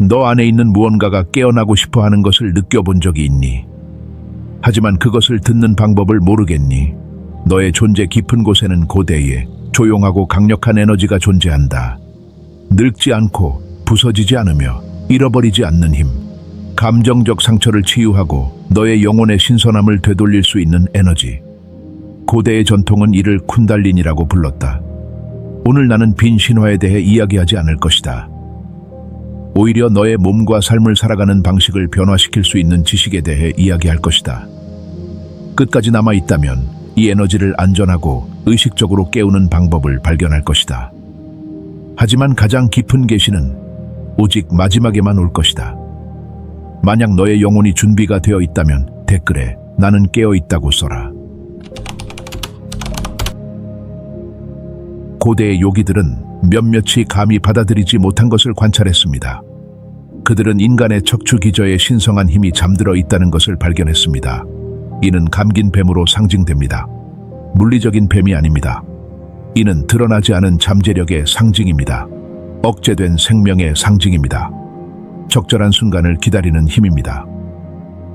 너 안에 있는 무언가가 깨어나고 싶어 하는 것을 느껴본 적이 있니? 하지만 그것을 듣는 방법을 모르겠니? 너의 존재 깊은 곳에는 고대에 조용하고 강력한 에너지가 존재한다. 늙지 않고 부서지지 않으며 잃어버리지 않는 힘. 감정적 상처를 치유하고 너의 영혼의 신선함을 되돌릴 수 있는 에너지. 고대의 전통은 이를 쿤달린이라고 불렀다. 오늘 나는 빈 신화에 대해 이야기하지 않을 것이다. 오히려 너의 몸과 삶을 살아가는 방식을 변화시킬 수 있는 지식에 대해 이야기할 것이다. 끝까지 남아있다면 이 에너지를 안전하고 의식적으로 깨우는 방법을 발견할 것이다. 하지만 가장 깊은 계시는 오직 마지막에만 올 것이다. 만약 너의 영혼이 준비가 되어 있다면 댓글에 나는 깨어 있다고 써라. 고대의 요기들은 몇몇이 감히 받아들이지 못한 것을 관찰했습니다. 그들은 인간의 척추 기저에 신성한 힘이 잠들어 있다는 것을 발견했습니다. 이는 감긴 뱀으로 상징됩니다. 물리적인 뱀이 아닙니다. 이는 드러나지 않은 잠재력의 상징입니다. 억제된 생명의 상징입니다. 적절한 순간을 기다리는 힘입니다.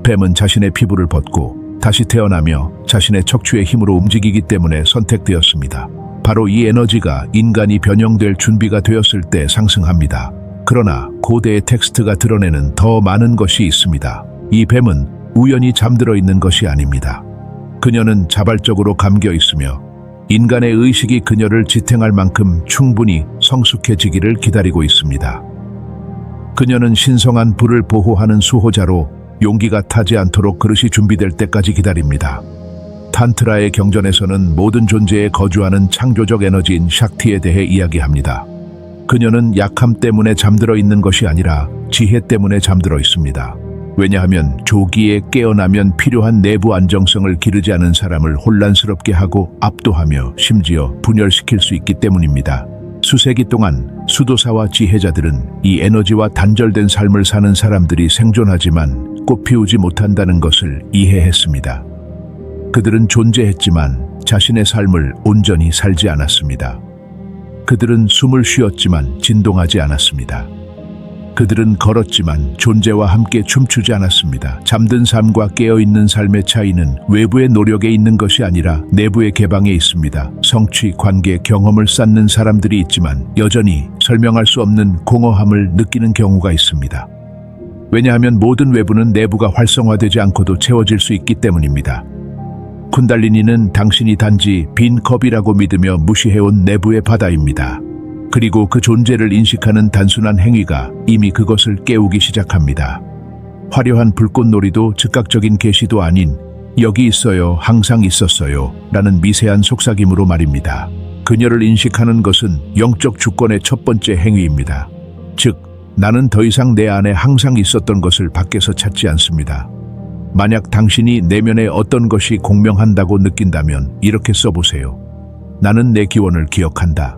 뱀은 자신의 피부를 벗고 다시 태어나며 자신의 척추의 힘으로 움직이기 때문에 선택되었습니다. 바로 이 에너지가 인간이 변형될 준비가 되었을 때 상승합니다. 그러나 고대의 텍스트가 드러내는 더 많은 것이 있습니다. 이 뱀은 우연히 잠들어 있는 것이 아닙니다. 그녀는 자발적으로 감겨 있으며 인간의 의식이 그녀를 지탱할 만큼 충분히 성숙해지기를 기다리고 있습니다. 그녀는 신성한 불을 보호하는 수호자로 용기가 타지 않도록 그릇이 준비될 때까지 기다립니다. 탄트라의 경전에서는 모든 존재에 거주하는 창조적 에너지인 샥티에 대해 이야기합니다. 그녀는 약함 때문에 잠들어 있는 것이 아니라 지혜 때문에 잠들어 있습니다. 왜냐하면 조기에 깨어나면 필요한 내부 안정성을 기르지 않은 사람을 혼란스럽게 하고 압도하며 심지어 분열시킬 수 있기 때문입니다. 수세기 동안 수도사와 지혜자들은 이 에너지와 단절된 삶을 사는 사람들이 생존하지만 꽃피우지 못한다는 것을 이해했습니다. 그들은 존재했지만 자신의 삶을 온전히 살지 않았습니다. 그들은 숨을 쉬었지만 진동하지 않았습니다. 그들은 걸었지만 존재와 함께 춤추지 않았습니다. 잠든 삶과 깨어있는 삶의 차이는 외부의 노력에 있는 것이 아니라 내부의 개방에 있습니다. 성취, 관계, 경험을 쌓는 사람들이 있지만 여전히 설명할 수 없는 공허함을 느끼는 경우가 있습니다. 왜냐하면 모든 외부는 내부가 활성화되지 않고도 채워질 수 있기 때문입니다. 쿤달리니는 당신이 단지 빈 컵이라고 믿으며 무시해온 내부의 바다입니다. 그리고 그 존재를 인식하는 단순한 행위가 이미 그것을 깨우기 시작합니다. 화려한 불꽃놀이도 즉각적인 계시도 아닌 여기 있어요, 항상 있었어요 라는 미세한 속삭임으로 말입니다. 그녀를 인식하는 것은 영적 주권의 첫 번째 행위입니다. 즉, 나는 더 이상 내 안에 항상 있었던 것을 밖에서 찾지 않습니다. 만약 당신이 내면에 어떤 것이 공명한다고 느낀다면 이렇게 써보세요. 나는 내 기원을 기억한다.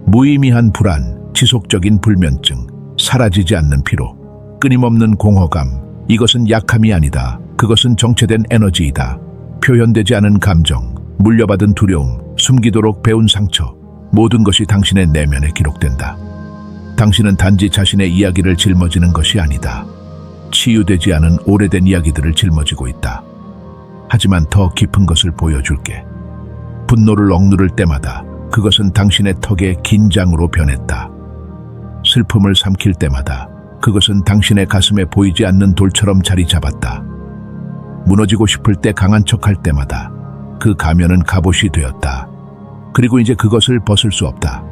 무의미한 불안, 지속적인 불면증, 사라지지 않는 피로, 끊임없는 공허감. 이것은 약함이 아니다. 그것은 정체된 에너지이다. 표현되지 않은 감정, 물려받은 두려움, 숨기도록 배운 상처, 모든 것이 당신의 내면에 기록된다. 당신은 단지 자신의 이야기를 짊어지는 것이 아니다. 치유되지 않은 오래된 이야기들을 짊어지고 있다. 하지만 더 깊은 것을 보여줄게. 분노를 억누를 때마다 그것은 당신의 턱에 긴장으로 변했다. 슬픔을 삼킬 때마다 그것은 당신의 가슴에 보이지 않는 돌처럼 자리 잡았다. 무너지고 싶을 때 강한 척할 때마다 그 가면은 갑옷이 되었다. 그리고 이제 그것을 벗을 수 없다.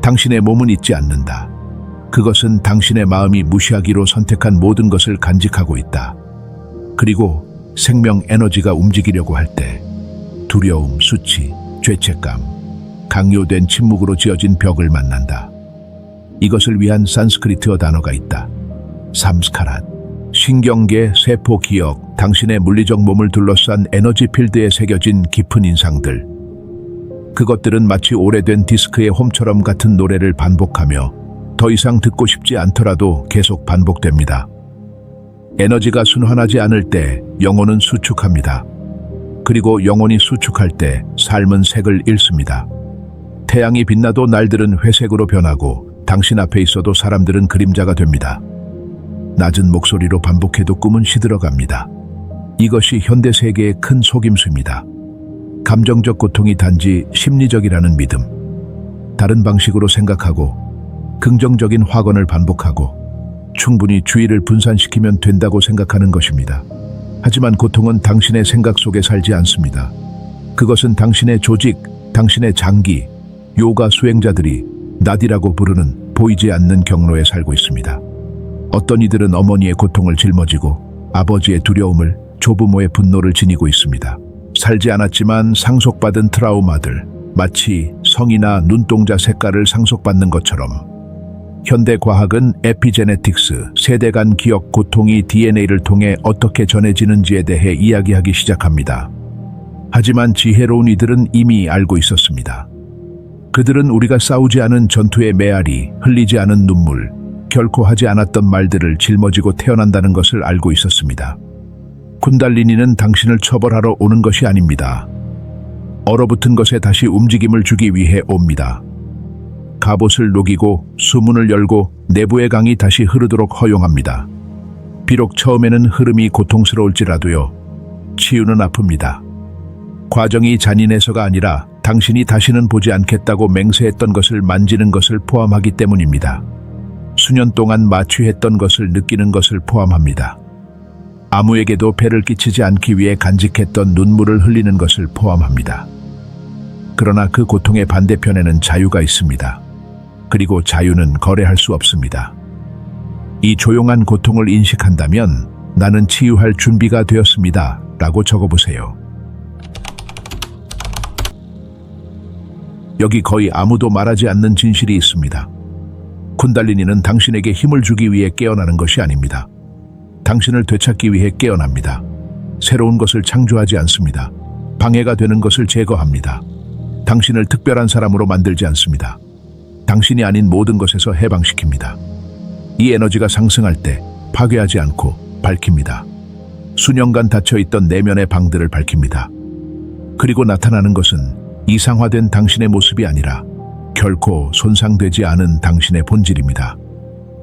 당신의 몸은 잊지 않는다. 그것은 당신의 마음이 무시하기로 선택한 모든 것을 간직하고 있다. 그리고 생명 에너지가 움직이려고 할 때 두려움, 수치, 죄책감, 강요된 침묵으로 지어진 벽을 만난다. 이것을 위한 산스크리트어 단어가 있다. 삼스카랏. 신경계, 세포 기억, 당신의 물리적 몸을 둘러싼 에너지 필드에 새겨진 깊은 인상들. 그것들은 마치 오래된 디스크의 홈처럼 같은 노래를 반복하며 더 이상 듣고 싶지 않더라도 계속 반복됩니다. 에너지가 순환하지 않을 때 영혼은 수축합니다. 그리고 영혼이 수축할 때 삶은 색을 잃습니다. 태양이 빛나도 날들은 회색으로 변하고 당신 앞에 있어도 사람들은 그림자가 됩니다. 낮은 목소리로 반복해도 꿈은 시들어갑니다. 이것이 현대 세계의 큰 속임수입니다. 감정적 고통이 단지 심리적이라는 믿음. 다른 방식으로 생각하고 긍정적인 확언을 반복하고 충분히 주의를 분산시키면 된다고 생각하는 것입니다. 하지만 고통은 당신의 생각 속에 살지 않습니다. 그것은 당신의 조직, 당신의 장기, 요가 수행자들이 나디라고 부르는 보이지 않는 경로에 살고 있습니다. 어떤 이들은 어머니의 고통을 짊어지고 아버지의 두려움을, 조부모의 분노를 지니고 있습니다. 살지 않았지만 상속받은 트라우마들, 마치 성이나 눈동자 색깔을 상속받는 것처럼 현대 과학은 에피제네틱스, 세대 간 기억 고통이 DNA를 통해 어떻게 전해지는지에 대해 이야기하기 시작합니다. 하지만 지혜로운 이들은 이미 알고 있었습니다. 그들은 우리가 싸우지 않은 전투의 메아리, 흘리지 않은 눈물, 결코 하지 않았던 말들을 짊어지고 태어난다는 것을 알고 있었습니다. 쿤달리니는 당신을 처벌하러 오는 것이 아닙니다. 얼어붙은 것에 다시 움직임을 주기 위해 옵니다. 갑옷을 녹이고 수문을 열고 내부의 강이 다시 흐르도록 허용합니다. 비록 처음에는 흐름이 고통스러울지라도요, 치유는 아픕니다. 과정이 잔인해서가 아니라 당신이 다시는 보지 않겠다고 맹세했던 것을 만지는 것을 포함하기 때문입니다. 수년 동안 마취했던 것을 느끼는 것을 포함합니다. 아무에게도 폐를 끼치지 않기 위해 간직했던 눈물을 흘리는 것을 포함합니다. 그러나 그 고통의 반대편에는 자유가 있습니다. 그리고 자유는 거래할 수 없습니다. 이 조용한 고통을 인식한다면 나는 치유할 준비가 되었습니다. 라고 적어보세요. 여기 거의 아무도 말하지 않는 진실이 있습니다. 쿤달리니는 당신에게 힘을 주기 위해 깨어나는 것이 아닙니다. 당신을 되찾기 위해 깨어납니다. 새로운 것을 창조하지 않습니다. 방해가 되는 것을 제거합니다. 당신을 특별한 사람으로 만들지 않습니다. 당신이 아닌 모든 것에서 해방시킵니다. 이 에너지가 상승할 때 파괴하지 않고 밝힙니다. 수년간 닫혀있던 내면의 방들을 밝힙니다. 그리고 나타나는 것은 이상화된 당신의 모습이 아니라 결코 손상되지 않은 당신의 본질입니다.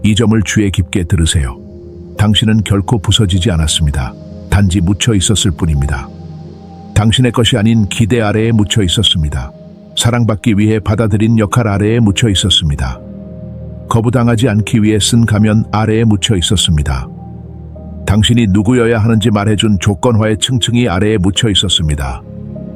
이 점을 주의 깊게 들으세요. 당신은 결코 부서지지 않았습니다. 단지 묻혀 있었을 뿐입니다. 당신의 것이 아닌 기대 아래에 묻혀 있었습니다. 사랑받기 위해 받아들인 역할 아래에 묻혀 있었습니다. 거부당하지 않기 위해 쓴 가면 아래에 묻혀 있었습니다. 당신이 누구여야 하는지 말해준 조건화의 층층이 아래에 묻혀 있었습니다.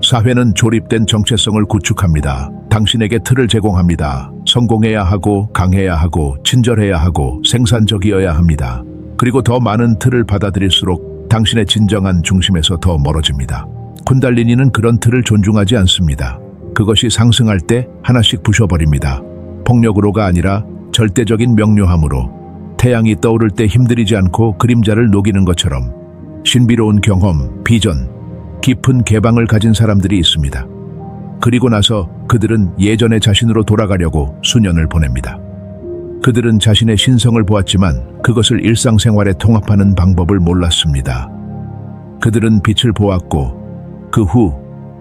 사회는 조립된 정체성을 구축합니다. 당신에게 틀을 제공합니다. 성공해야 하고, 강해야 하고, 친절해야 하고, 생산적이어야 합니다. 그리고 더 많은 틀을 받아들일수록 당신의 진정한 중심에서 더 멀어집니다. 쿤달리니는 그런 틀을 존중하지 않습니다. 그것이 상승할 때 하나씩 부셔버립니다. 폭력으로가 아니라 절대적인 명료함으로, 태양이 떠오를 때 힘들이지 않고 그림자를 녹이는 것처럼. 신비로운 경험, 비전, 깊은 개방을 가진 사람들이 있습니다. 그리고 나서 그들은 예전의 자신으로 돌아가려고 수년을 보냅니다. 그들은 자신의 신성을 보았지만 그것을 일상생활에 통합하는 방법을 몰랐습니다. 그들은 빛을 보았고 그 후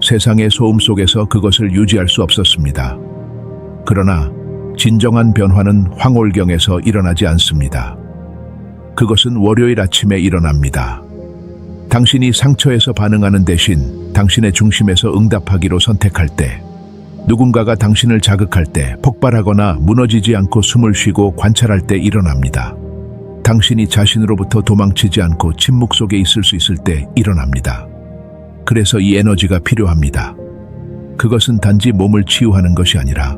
세상의 소음 속에서 그것을 유지할 수 없었습니다. 그러나 진정한 변화는 황홀경에서 일어나지 않습니다. 그것은 월요일 아침에 일어납니다. 당신이 상처에서 반응하는 대신 당신의 중심에서 응답하기로 선택할 때, 누군가가 당신을 자극할 때, 폭발하거나 무너지지 않고 숨을 쉬고 관찰할 때 일어납니다. 당신이 자신으로부터 도망치지 않고 침묵 속에 있을 수 있을 때 일어납니다. 그래서 이 에너지가 필요합니다. 그것은 단지 몸을 치유하는 것이 아니라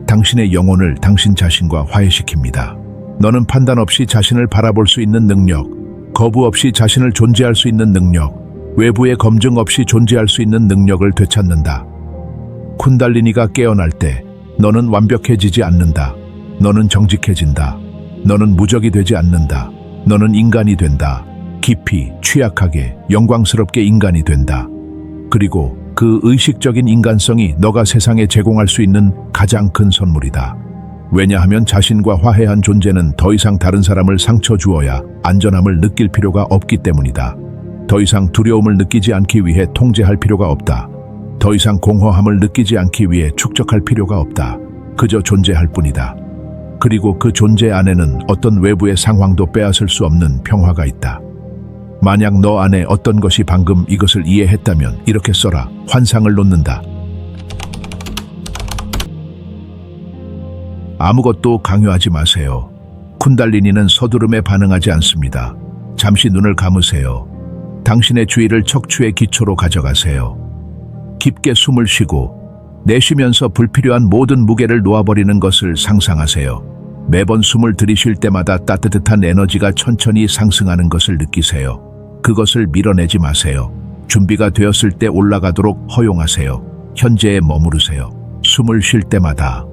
당신의 영혼을 당신 자신과 화해시킵니다. 너는 판단 없이 자신을 바라볼 수 있는 능력, 거부 없이 자신을 존재할 수 있는 능력, 외부의 검증 없이 존재할 수 있는 능력을 되찾는다. 쿤달리니가 깨어날 때 너는 완벽해지지 않는다. 너는 정직해진다. 너는 무적이 되지 않는다. 너는 인간이 된다. 깊이, 취약하게, 영광스럽게 인간이 된다. 그리고 그 의식적인 인간성이 너가 세상에 제공할 수 있는 가장 큰 선물이다. 왜냐하면 자신과 화해한 존재는 더 이상 다른 사람을 상처 주어야 안전함을 느낄 필요가 없기 때문이다. 더 이상 두려움을 느끼지 않기 위해 통제할 필요가 없다. 더 이상 공허함을 느끼지 않기 위해 축적할 필요가 없다. 그저 존재할 뿐이다. 그리고 그 존재 안에는 어떤 외부의 상황도 빼앗을 수 없는 평화가 있다. 만약 너 안에 어떤 것이 방금 이것을 이해했다면 이렇게 써라. 환상을 놓는다. 아무것도 강요하지 마세요. 쿤달리니는 서두름에 반응하지 않습니다. 잠시 눈을 감으세요. 당신의 주의를 척추의 기초로 가져가세요. 깊게 숨을 쉬고 내쉬면서 불필요한 모든 무게를 놓아버리는 것을 상상하세요. 매번 숨을 들이쉴 때마다 따뜻한 에너지가 천천히 상승하는 것을 느끼세요. 그것을 밀어내지 마세요. 준비가 되었을 때 올라가도록 허용하세요. 현재에 머무르세요. 숨을 쉴 때마다.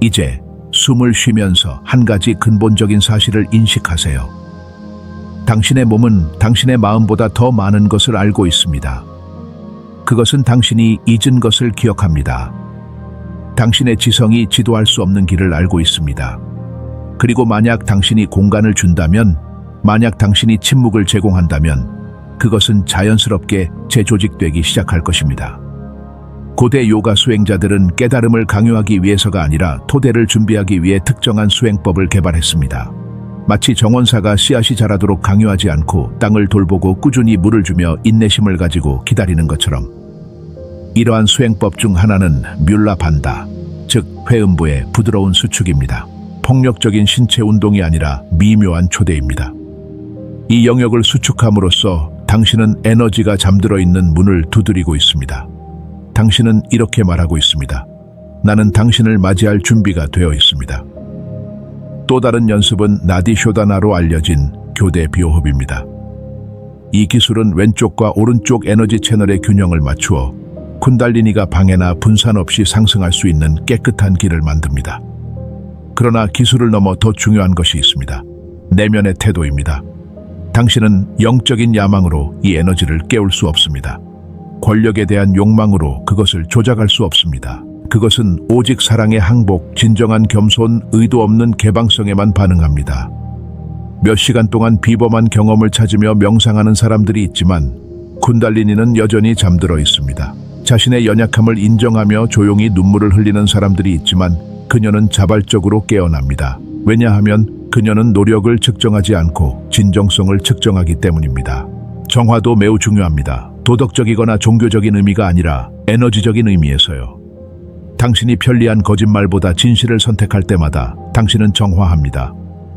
이제 숨을 쉬면서 한 가지 근본적인 사실을 인식하세요. 당신의 몸은 당신의 마음보다 더 많은 것을 알고 있습니다. 그것은 당신이 잊은 것을 기억합니다. 당신의 지성이 지도할 수 없는 길을 알고 있습니다. 그리고 만약 당신이 공간을 준다면, 만약 당신이 침묵을 제공한다면 그것은 자연스럽게 재조직되기 시작할 것입니다. 고대 요가 수행자들은 깨달음을 강요하기 위해서가 아니라 토대를 준비하기 위해 특정한 수행법을 개발했습니다. 마치 정원사가 씨앗이 자라도록 강요하지 않고 땅을 돌보고 꾸준히 물을 주며 인내심을 가지고 기다리는 것처럼, 이러한 수행법 중 하나는 뮬라 반다, 즉 회음부의 부드러운 수축입니다. 폭력적인 신체 운동이 아니라 미묘한 초대입니다. 이 영역을 수축함으로써 당신은 에너지가 잠들어 있는 문을 두드리고 있습니다. 당신은 이렇게 말하고 있습니다. 나는 당신을 맞이할 준비가 되어 있습니다. 또 다른 연습은 나디쇼다나로 알려진 교대 비호흡입니다. 이 기술은 왼쪽과 오른쪽 에너지 채널의 균형을 맞추어 쿤달리니가 방해나 분산 없이 상승할 수 있는 깨끗한 길을 만듭니다. 그러나 기술을 넘어 더 중요한 것이 있습니다. 내면의 태도입니다. 당신은 영적인 야망으로 이 에너지를 깨울 수 없습니다. 권력에 대한 욕망으로 그것을 조작할 수 없습니다. 그것은 오직 사랑의 항복, 진정한 겸손, 의도 없는 개방성에만 반응합니다. 몇 시간 동안 비범한 경험을 찾으며 명상하는 사람들이 있지만 쿤달리니는 여전히 잠들어 있습니다. 자신의 연약함을 인정하며 조용히 눈물을 흘리는 사람들이 있지만 그녀는 자발적으로 깨어납니다. 왜냐하면 그녀는 노력을 측정하지 않고 진정성을 측정하기 때문입니다. 정화도 매우 중요합니다. 도덕적이거나 종교적인 의미가 아니라 에너지적인 의미에서요. 당신이 편리한 거짓말보다 진실을 선택할 때마다 당신은 정화합니다.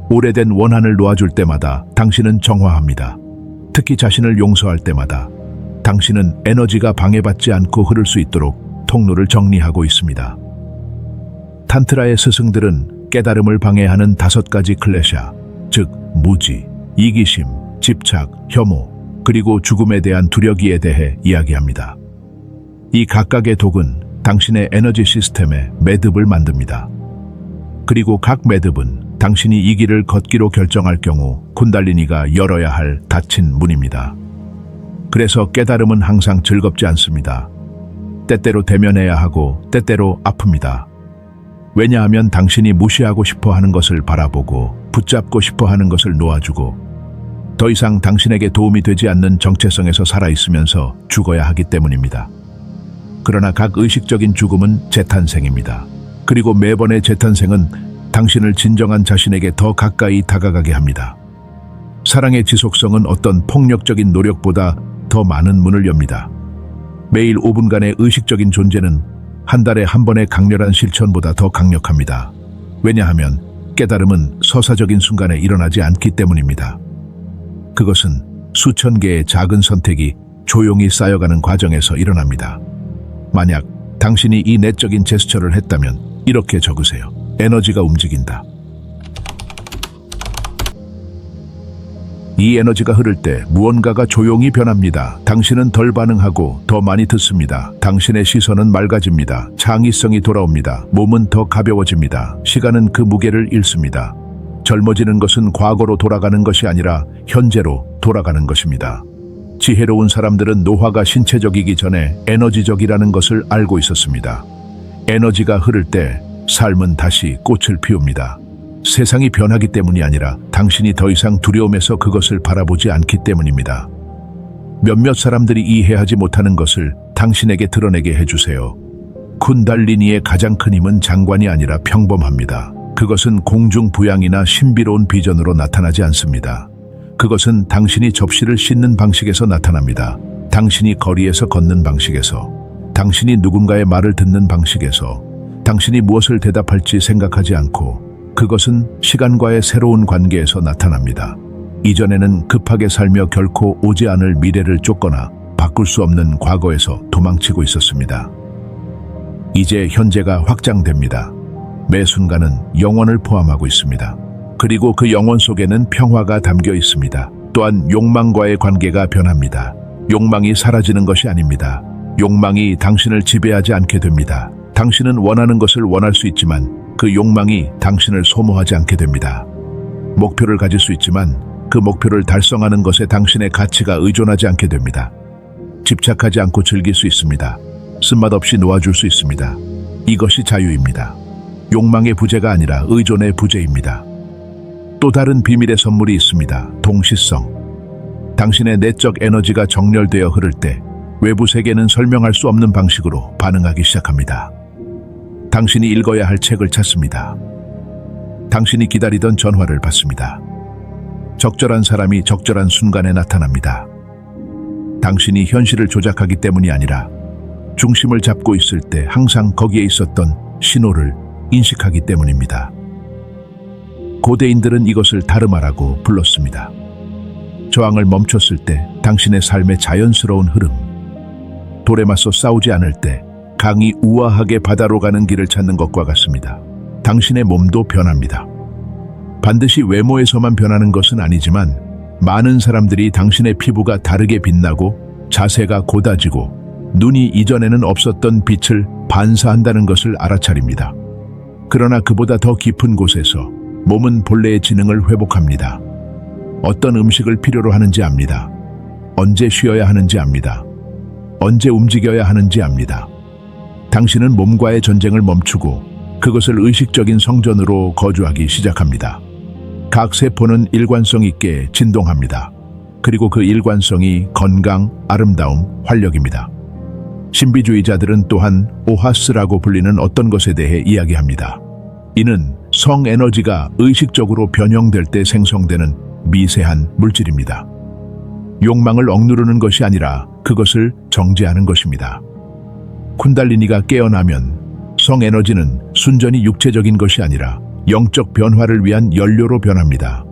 오래된 원한을 놓아줄 때마다 당신은 정화합니다. 특히 자신을 용서할 때마다 당신은 에너지가 방해받지 않고 흐를 수 있도록 통로를 정리하고 있습니다. 탄트라의 스승들은 깨달음을 방해하는 5가지 클래샤, 즉 무지, 이기심, 집착, 혐오, 그리고 죽음에 대한 두려기에 대해 이야기합니다. 이 각각의 독은 당신의 에너지 시스템에 매듭을 만듭니다. 그리고 각 매듭은 당신이 이 길을 걷기로 결정할 경우 쿤달리니가 열어야 할 닫힌 문입니다. 그래서 깨달음은 항상 즐겁지 않습니다. 때때로 대면해야 하고 때때로 아픕니다. 왜냐하면 당신이 무시하고 싶어 하는 것을 바라보고 붙잡고 싶어 하는 것을 놓아주고 더 이상 당신에게 도움이 되지 않는 정체성에서 살아있으면서 죽어야 하기 때문입니다. 그러나 각 의식적인 죽음은 재탄생입니다. 그리고 매번의 재탄생은 당신을 진정한 자신에게 더 가까이 다가가게 합니다. 사랑의 지속성은 어떤 폭력적인 노력보다 더 많은 문을 엽니다. 매일 5분간의 의식적인 존재는 한 달에 한 번의 강렬한 실천보다 더 강력합니다. 왜냐하면 깨달음은 서사적인 순간에 일어나지 않기 때문입니다. 그것은 수천 개의 작은 선택이 조용히 쌓여가는 과정에서 일어납니다. 만약 당신이 이 내적인 제스처를 했다면 이렇게 적으세요. 에너지가 움직인다. 이 에너지가 흐를 때 무언가가 조용히 변합니다. 당신은 덜 반응하고 더 많이 듣습니다. 당신의 시선은 맑아집니다. 창의성이 돌아옵니다. 몸은 더 가벼워집니다. 시간은 그 무게를 잃습니다. 젊어지는 것은 과거로 돌아가는 것이 아니라 현재로 돌아가는 것입니다. 지혜로운 사람들은 노화가 신체적이기 전에 에너지적이라는 것을 알고 있었습니다. 에너지가 흐를 때 삶은 다시 꽃을 피웁니다. 세상이 변하기 때문이 아니라 당신이 더 이상 두려움에서 그것을 바라보지 않기 때문입니다. 몇몇 사람들이 이해하지 못하는 것을 당신에게 드러내게 해주세요. 쿤달리니의 가장 큰 힘은 장관이 아니라 평범합니다. 그것은 공중부양이나 신비로운 비전으로 나타나지 않습니다. 그것은 당신이 접시를 씻는 방식에서 나타납니다. 당신이 거리에서 걷는 방식에서, 당신이 누군가의 말을 듣는 방식에서, 당신이 무엇을 대답할지 생각하지 않고, 그것은 시간과의 새로운 관계에서 나타납니다. 이전에는 급하게 살며 결코 오지 않을 미래를 쫓거나 바꿀 수 없는 과거에서 도망치고 있었습니다. 이제 현재가 확장됩니다. 매 순간은 영원을 포함하고 있습니다. 그리고 그 영원 속에는 평화가 담겨 있습니다. 또한 욕망과의 관계가 변합니다. 욕망이 사라지는 것이 아닙니다. 욕망이 당신을 지배하지 않게 됩니다. 당신은 원하는 것을 원할 수 있지만 그 욕망이 당신을 소모하지 않게 됩니다. 목표를 가질 수 있지만 그 목표를 달성하는 것에 당신의 가치가 의존하지 않게 됩니다. 집착하지 않고 즐길 수 있습니다. 쓴맛 없이 놓아줄 수 있습니다. 이것이 자유입니다. 욕망의 부재가 아니라 의존의 부재입니다. 또 다른 비밀의 선물이 있습니다. 동시성. 당신의 내적 에너지가 정렬되어 흐를 때 외부 세계는 설명할 수 없는 방식으로 반응하기 시작합니다. 당신이 읽어야 할 책을 찾습니다. 당신이 기다리던 전화를 받습니다. 적절한 사람이 적절한 순간에 나타납니다. 당신이 현실을 조작하기 때문이 아니라 중심을 잡고 있을 때 항상 거기에 있었던 신호를 인식하기 때문입니다. 고대인들은 이것을 다르마라고 불렀습니다. 저항을 멈췄을 때 당신의 삶의 자연스러운 흐름, 돌에 맞서 싸우지 않을 때 강이 우아하게 바다로 가는 길을 찾는 것과 같습니다. 당신의 몸도 변합니다. 반드시 외모에서만 변하는 것은 아니지만 많은 사람들이 당신의 피부가 다르게 빛나고 자세가 곧아지고 눈이 이전에는 없었던 빛을 반사한다는 것을 알아차립니다. 그러나 그보다 더 깊은 곳에서 몸은 본래의 지능을 회복합니다. 어떤 음식을 필요로 하는지 압니다. 언제 쉬어야 하는지 압니다. 언제 움직여야 하는지 압니다. 당신은 몸과의 전쟁을 멈추고 그것을 의식적인 성전으로 거주하기 시작합니다. 각 세포는 일관성 있게 진동합니다. 그리고 그 일관성이 건강, 아름다움, 활력입니다. 신비주의자들은 또한 오하스라고 불리는 어떤 것에 대해 이야기합니다. 이는 성에너지가 의식적으로 변형될 때 생성되는 미세한 물질입니다. 욕망을 억누르는 것이 아니라 그것을 정제하는 것입니다. 쿤달리니가 깨어나면 성에너지는 순전히 육체적인 것이 아니라 영적 변화를 위한 연료로 변합니다.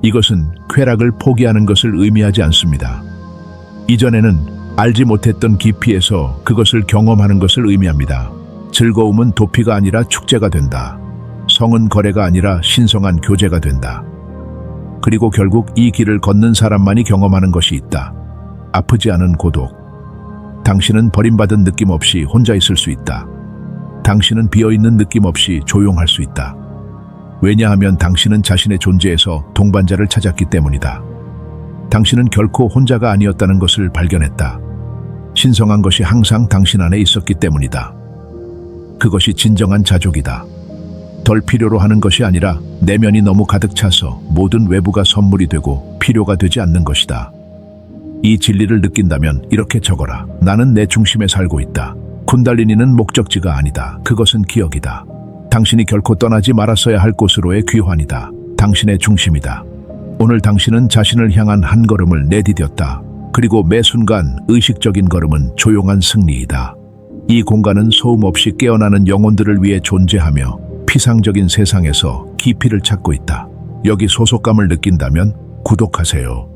이것은 쾌락을 포기하는 것을 의미하지 않습니다. 이전에는 알지 못했던 깊이에서 그것을 경험하는 것을 의미합니다. 즐거움은 도피가 아니라 축제가 된다. 성은 거래가 아니라 신성한 교제가 된다. 그리고 결국 이 길을 걷는 사람만이 경험하는 것이 있다. 아프지 않은 고독. 당신은 버림받은 느낌 없이 혼자 있을 수 있다. 당신은 비어있는 느낌 없이 조용할 수 있다. 왜냐하면 당신은 자신의 존재에서 동반자를 찾았기 때문이다. 당신은 결코 혼자가 아니었다는 것을 발견했다. 신성한 것이 항상 당신 안에 있었기 때문이다. 그것이 진정한 자족이다. 덜 필요로 하는 것이 아니라 내면이 너무 가득 차서 모든 외부가 선물이 되고 필요가 되지 않는 것이다. 이 진리를 느낀다면 이렇게 적어라. 나는 내 중심에 살고 있다. 쿤달리니는 목적지가 아니다. 그것은 기억이다. 당신이 결코 떠나지 말았어야 할 곳으로의 귀환이다. 당신의 중심이다. 오늘 당신은 자신을 향한 한 걸음을 내디뎠다. 그리고 매 순간 의식적인 걸음은 조용한 승리이다. 이 공간은 소음 없이 깨어나는 영혼들을 위해 존재하며 피상적인 세상에서 깊이를 찾고 있다. 여기 소속감을 느낀다면 구독하세요.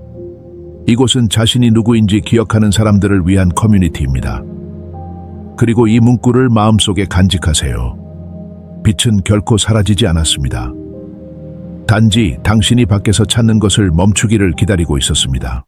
이곳은 자신이 누구인지 기억하는 사람들을 위한 커뮤니티입니다. 그리고 이 문구를 마음속에 간직하세요. 빛은 결코 사라지지 않았습니다. 단지 당신이 밖에서 찾는 것을 멈추기를 기다리고 있었습니다.